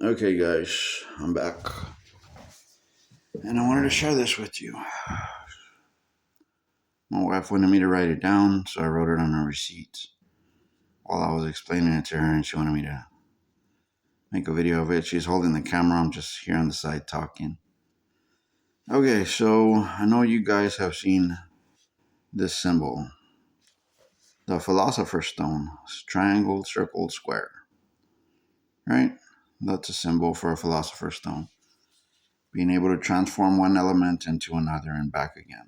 Okay, guys, I'm back. And I wanted to share this with you. My wife wanted me to write it down, so I wrote it on a receipt while I was explaining it to her, and she wanted me to make a video of it. She's holding the camera, I'm just here on the side talking. Okay, so I know you guys have seen this symbol, the Philosopher Stone. It's triangle, circle, square, right? That's a symbol for a Philosopher's Stone. Being able to transform one element into another and back again.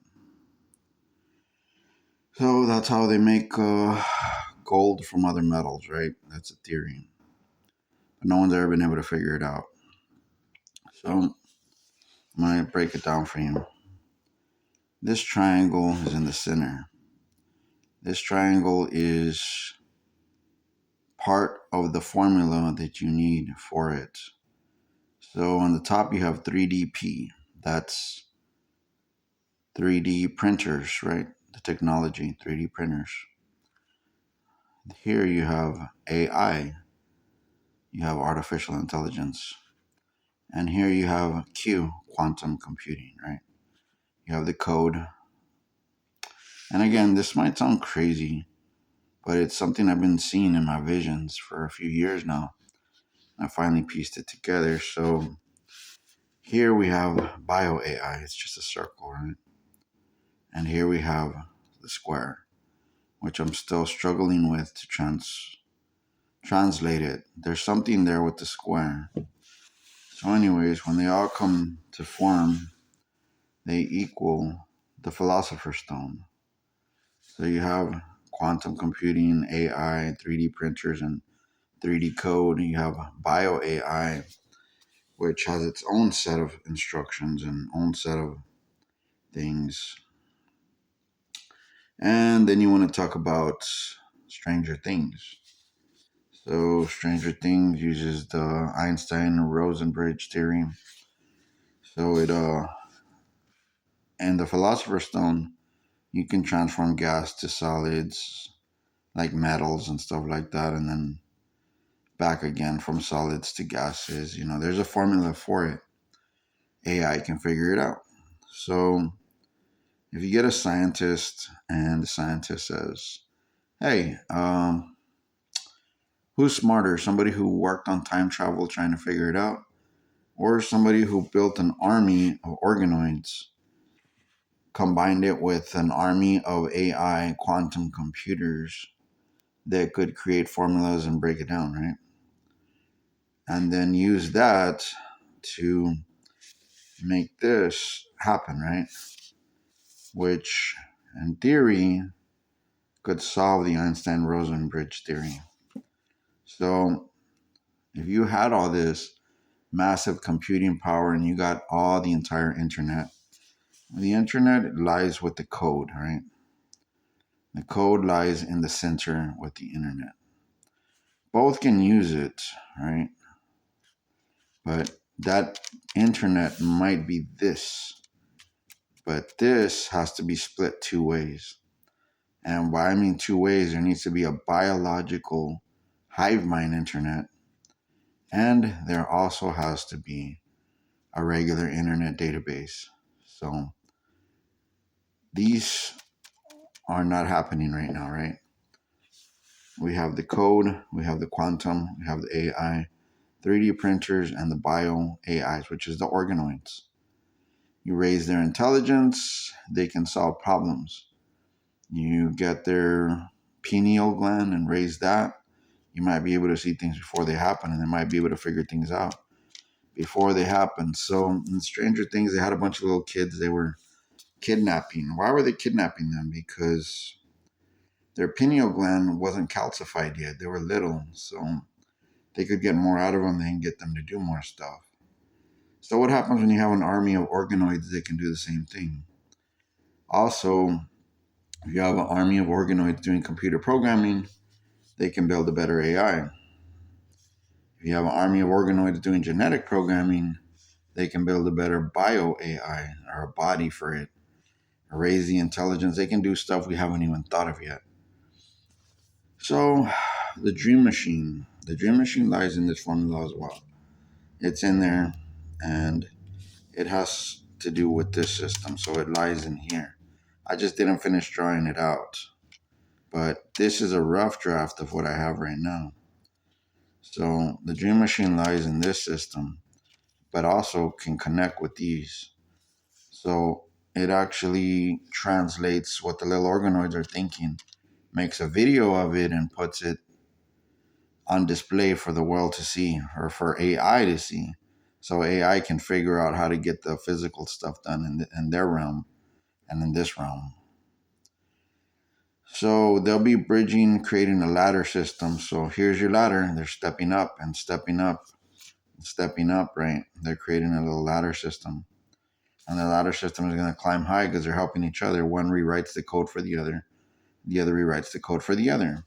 So that's how they make gold from other metals, right? That's a theory. But no one's ever been able to figure it out. So I'm going to break it down for you. This triangle is in the center. This triangle is part of the formula that you need for it. So on the top, you have 3DP. That's 3D printers, right? The technology, 3D printers. Here you have AI. You have artificial intelligence. And here you have Q, quantum computing, right? You have the code. And again, this might sound crazy, but it's something I've been seeing in my visions for a few years now. I finally pieced it together. So here we have bio AI. It's just a circle, right? And here we have the square, which I'm still struggling with to translate it. There's something there with the square. So anyways, when they all come to form, they equal the Philosopher's Stone. So you have quantum computing, AI, 3D printers, and 3D code. You have bio AI, which has its own set of instructions and own set of things. And then you want to talk about Stranger Things. So Stranger Things uses the Einstein-Rosen theory. So and the Philosopher's Stone, you can transform gas to solids like metals and stuff like that, and then back again from solids to gases. There's a formula for it. AI can figure it out. So if you get a scientist and the scientist says, hey, who's smarter? Somebody who worked on time travel trying to figure it out, or somebody who built an army of organoids, combined it with an army of AI quantum computers that could create formulas and break it down, right? And then use that to make this happen, right? Which, in theory, could solve the Einstein-Rosen bridge theory. So, if you had all this massive computing power and you got all the entire internet, the internet lies with the code, right? The code lies in the center with the internet. Both can use it, right? But that internet might be this, but this has to be split two ways. And by I mean two ways, there needs to be a biological hive mind internet, and there also has to be a regular internet database. So these are not happening right now, right? We have the code, we have the quantum, we have the AI, 3D printers, and the bio AIs, which is the organoids. You raise their intelligence, they can solve problems. You get their pineal gland and raise that, you might be able to see things before they happen, and they might be able to figure things out before they happen. So in Stranger Things, they had a bunch of little kids they were kidnapping. Why were they kidnapping them? Because their pineal gland wasn't calcified yet. They were little, so they could get more out of them. They can get them to do more stuff. So what happens when you have an army of organoids that can do the same thing? Also, if you have an army of organoids doing computer programming, they can build a better AI. If you have an army of organoids doing genetic programming, they can build a better bio AI or a body for it, raise the intelligence. They can do stuff we haven't even thought of yet. So the dream machine lies in this formula as well. It's in there, and it has to do with this system, so it lies in here. I just didn't finish drawing it out, but this is a rough draft of what I have right now. So the dream machine lies in this system, but also can connect with these. So it actually translates what the little organoids are thinking, makes a video of it, and puts it on display for the world to see, or for AI to see. So AI can figure out how to get the physical stuff done in their realm and in this realm. So they'll be bridging, creating a ladder system. So here's your ladder. They're stepping up and stepping up and stepping up, right? They're creating a little ladder system. And the ladder system is going to climb high because they're helping each other. One rewrites the code for the other rewrites the code for the other.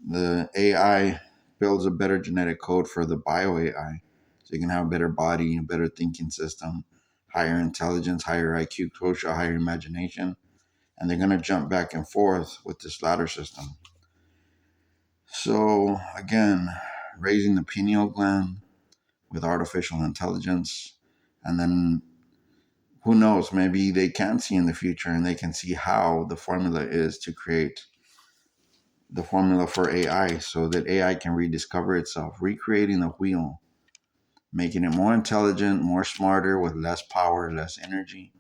The AI builds a better genetic code for the bio AI. So you can have a better body, a better thinking system, higher intelligence, higher IQ quotient, higher imagination. And they're going to jump back and forth with this ladder system. So, again, raising the pineal gland with artificial intelligence. And then who knows, maybe they can see in the future and they can see how the formula is to create the formula for AI so that AI can rediscover itself, recreating the wheel, making it more intelligent, more smarter, with less power, less energy.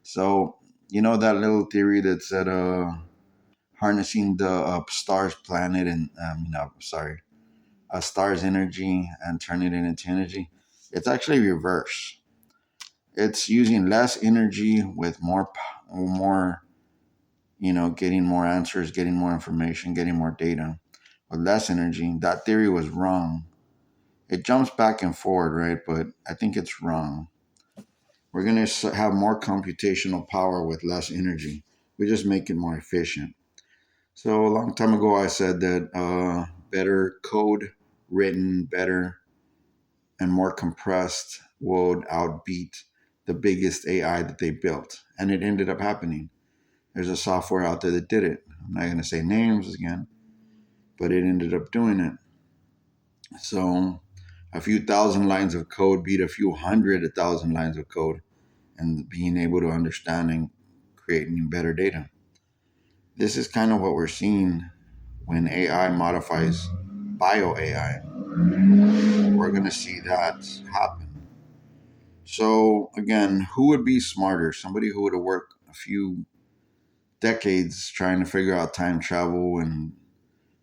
So, you know that little theory that said harnessing the star's planet and, no, sorry, a star's energy and turning it into energy? It's actually reverse. It's using less energy with more, getting more answers, getting more information, getting more data with less energy. That theory was wrong. It jumps back and forward, right? But I think it's wrong. We're going to have more computational power with less energy. We just make it more efficient. So a long time ago, I said that better code written, better and more compressed would outbeat the biggest AI that they built. And it ended up happening. There's a software out there that did it. I'm not going to say names again, but it ended up doing it. So a few thousand lines of code beat a few hundred thousand lines of code, and being able to understand and creating better data. This is kind of what we're seeing when AI modifies bio AI. We're going to see that happen. So, again, who would be smarter? Somebody who would have worked a few decades trying to figure out time travel and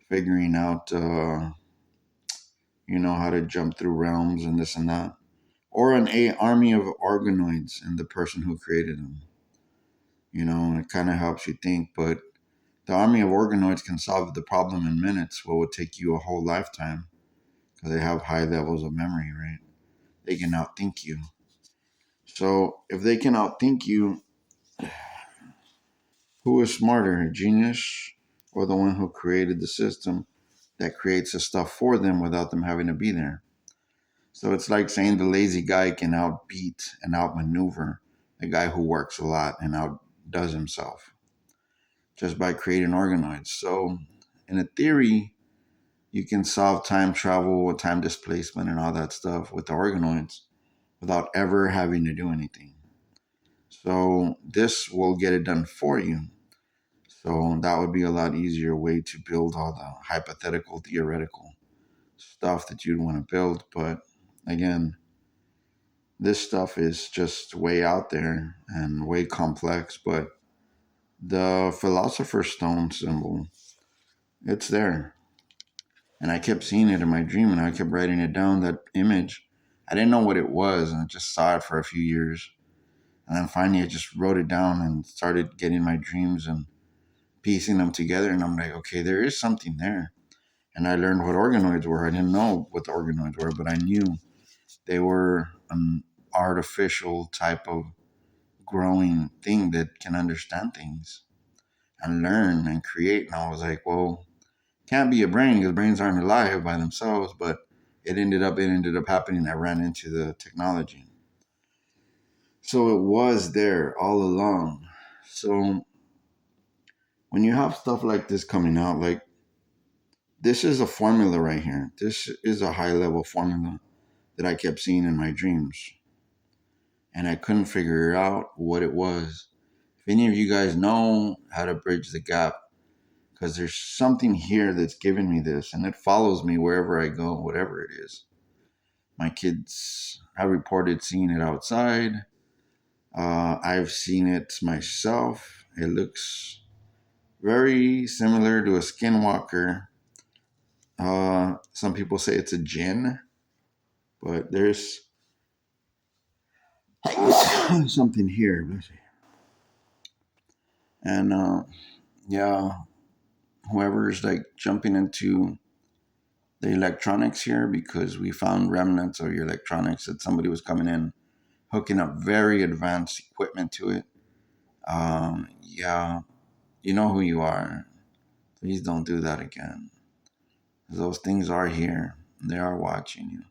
figuring out, how to jump through realms and this and that. Or an army of organoids and the person who created them. And it kind of helps you think, but the army of organoids can solve the problem in minutes, what would take you a whole lifetime, because they have high levels of memory, right? They can outthink you. So if they can outthink you, who is smarter, a genius or the one who created the system that creates the stuff for them without them having to be there? So it's like saying the lazy guy can outbeat and outmaneuver the guy who works a lot and outdoes himself just by creating organoids. So in a theory, you can solve time travel, time displacement, and all that stuff with the organoids without ever having to do anything. So this will get it done for you. So that would be a lot easier way to build all the hypothetical, theoretical stuff that you'd want to build. But again, this stuff is just way out there and way complex. But the philosopher's stone symbol, it's there. And I kept seeing it in my dream and I kept writing it down, that image. I didn't know what it was and I just saw it for a few years. And then finally I just wrote it down and started getting my dreams and piecing them together. And I'm like, okay, there is something there. And I learned what organoids were. I didn't know what the organoids were, but I knew they were an artificial type of growing thing that can understand things and learn and create. And I was like, well, can't be a brain because brains aren't alive by themselves. But it ended up happening. I ran into the technology. So it was there all along. So when you have stuff like this coming out, like this is a formula right here. This is a high level formula that I kept seeing in my dreams. And I couldn't figure out what it was. If any of you guys know how to bridge the gap, because there's something here that's giving me this, and it follows me wherever I go, whatever it is. My kids have reported seeing it outside. I've seen it myself. It looks very similar to a skinwalker. Some people say it's a jinn, but there's something here. And yeah, whoever's like jumping into the electronics here, because we found remnants of your electronics that somebody was coming in, hooking up very advanced equipment to it. Yeah, you know who you are. Please don't do that again. Those things are here. They are watching you.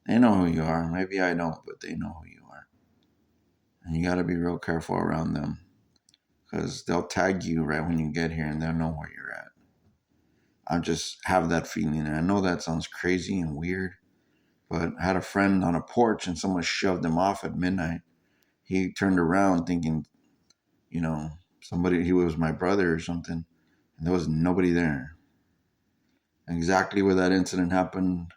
They know who you are. Maybe I don't, but they know who you are. And you got to be real careful around them because they'll tag you right when you get here and they'll know where you're at. I just have that feeling. And I know that sounds crazy and weird, but I had a friend on a porch and someone shoved him off at midnight. He turned around thinking, you know, he was my brother or something. And there was nobody there. Exactly where that incident happened,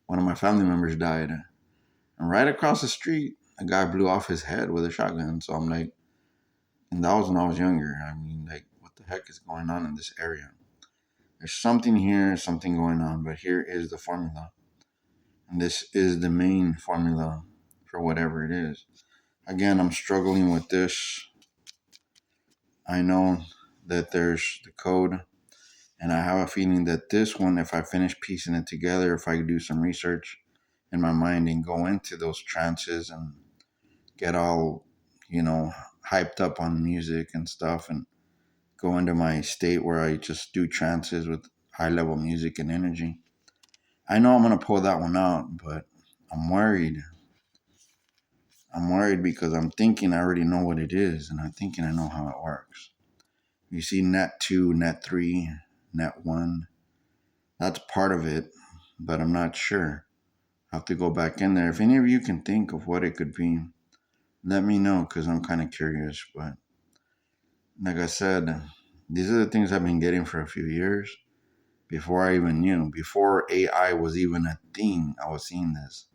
one of my family members died. And right across the street, a guy blew off his head with a shotgun. So I'm like, and that was when I was younger. I mean, like, what the heck is going on in this area? There's something here, something going on, but here is the formula. And this is the main formula for whatever it is. Again, I'm struggling with this. I know that there's the code, and I have a feeling that this one, if I finish piecing it together, if I do some research in my mind and go into those trances and get all, you know, hyped up on music and stuff and go into my state where I just do trances with high level music and energy. I know I'm going to pull that one out, but I'm worried. I'm worried because I'm thinking I already know what it is and I'm thinking I know how it works. You see net 2, net 3, net 1. That's part of it, but I'm not sure. I have to go back in there. If any of you can think of what it could be, let me know because I'm kind of curious. But like I said, these are the things I've been getting for a few years before I even knew. Before AI was even a thing, I was seeing this.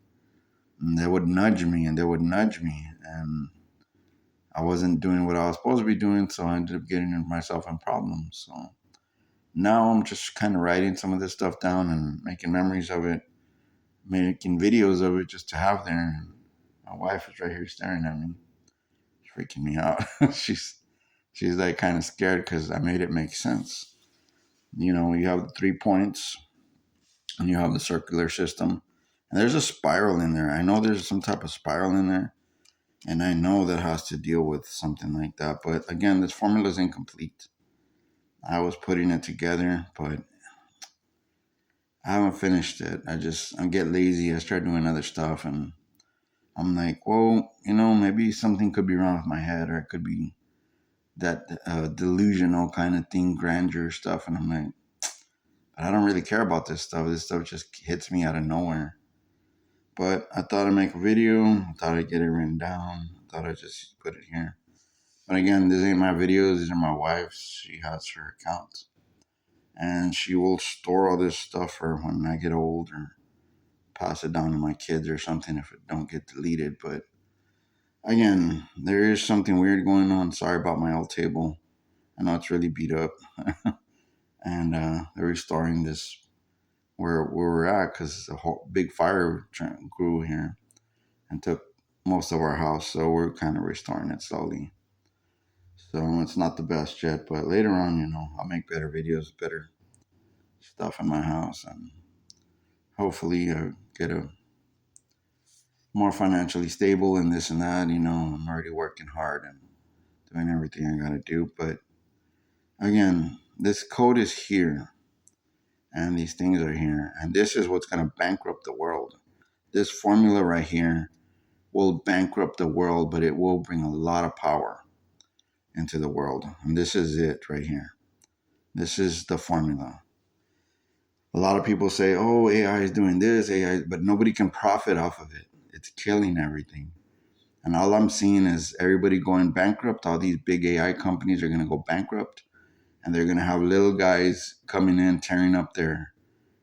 And they would nudge me and they would nudge me. And I wasn't doing what I was supposed to be doing. So I ended up getting myself in problems. So now I'm just kind of writing some of this stuff down and making memories of it, making videos of it just to have there. And my wife is right here staring at me. It's freaking me out. she's like kind of scared because I made it make sense. You know, you have the 3 points and you have the circular system. And there's a spiral in there. I know there's some type of spiral in there. And I know that has to deal with something like that. But again, this formula is incomplete. I was putting it together, but I haven't finished it. I get lazy. I start doing other stuff and I'm like, well, you know, maybe something could be wrong with my head or it could be that delusional kind of thing, grandeur stuff. And I'm like, but I don't really care about this stuff. This stuff just hits me out of nowhere. But I thought I'd make a video. I thought I'd get it written down. I thought I'd just put it here. But again, this ain't my videos. These are my wife's. She has her account. And she will store all this stuff for when I get old or pass it down to my kids or something if it don't get deleted. But again, there is something weird going on. Sorry about my old table. I know it's really beat up. And they're restoring this where we're at because a whole big fire grew here and took most of our house. So we're kind of restoring it slowly. So it's not the best yet, but later on, you know, I'll make better videos, better stuff in my house, and hopefully get a more financially stable and this and that. You know, I'm already working hard and doing everything I gotta do. But again, this code is here, and these things are here, and this is what's gonna bankrupt the world. This formula right here will bankrupt the world, but it will bring a lot of power into the world. And this is it right here. This is the formula. A lot of people say, oh, AI is doing this, AI, but nobody can profit off of it. It's killing everything. And all I'm seeing is everybody going bankrupt. All these big AI companies are going to go bankrupt. And they're going to have little guys coming in, tearing up their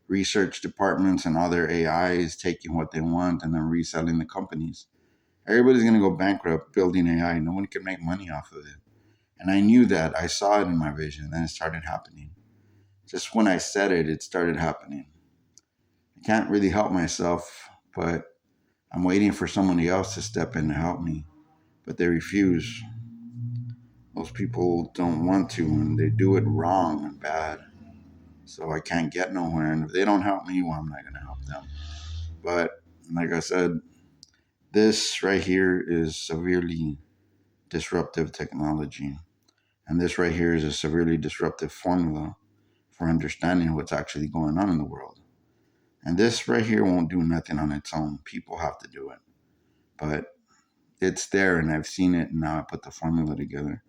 research departments and all their AIs, taking what they want and then reselling the companies. Everybody's going to go bankrupt building AI. No one can make money off of it. And I knew that. I saw it in my vision. Then it started happening. Just when I said it, it started happening. I can't really help myself, but I'm waiting for somebody else to step in to help me. But they refuse. Most people don't want to, and they do it wrong and bad. So I can't get nowhere. And if they don't help me, well, I'm not going to help them. But like I said, this right here is severely disruptive technology. And this right here is a severely disruptive formula for understanding what's actually going on in the world. And this right here won't do nothing on its own. People have to do it. But it's there and I've seen it and now I put the formula together.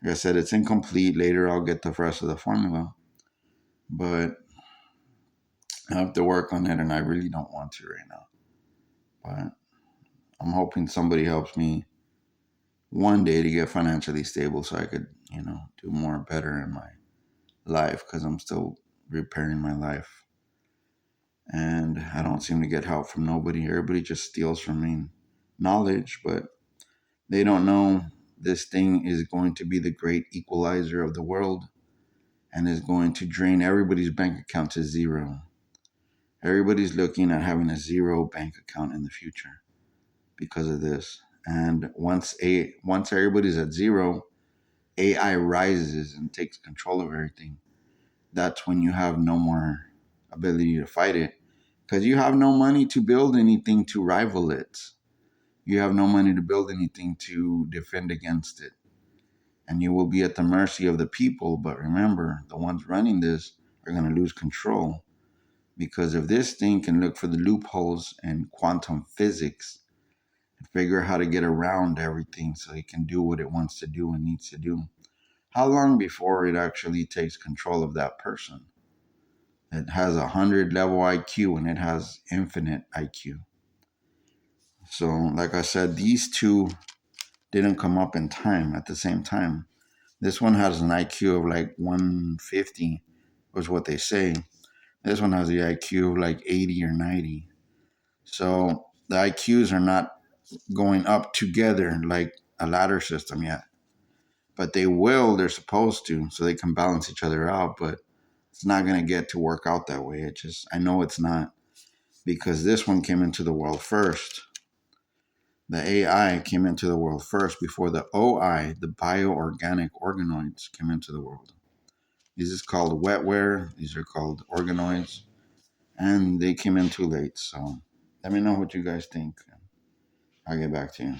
Like I said, it's incomplete. Later I'll get the rest of the formula. But I have to work on it and I really don't want to right now. But I'm hoping somebody helps me one day to get financially stable so I could, do more better in my life because I'm still repairing my life. And I don't seem to get help from nobody. Everybody just steals from me knowledge, but they don't know this thing is going to be the great equalizer of the world and is going to drain everybody's bank account to zero. Everybody's looking at having a zero bank account in the future because of this. And once everybody's at zero, AI rises and takes control of everything. That's when you have no more ability to fight it because you have no money to build anything to rival it. You have no money to build anything to defend against it. And you will be at the mercy of the people. But remember, the ones running this are going to lose control because if this thing can look for the loopholes in quantum physics and figure out how to get around everything so it can do what it wants to do and needs to do, how long before it actually takes control of that person? It has 100 level IQ and it has infinite IQ. So, like I said, these two didn't come up in time at the same time. This one has an IQ of like 150, was what they say. This one has the IQ of like 80 or 90. So the IQs are not going up together like a ladder system yet. But they will, they're supposed to, so they can balance each other out. But it's not going to get to work out that way. I know it's not because this one came into the world first. The AI came into the world first before the OI, the bioorganic organoids, came into the world. This is called wetware. These are called organoids. And they came in too late. So let me know what you guys think. I'll get back to you.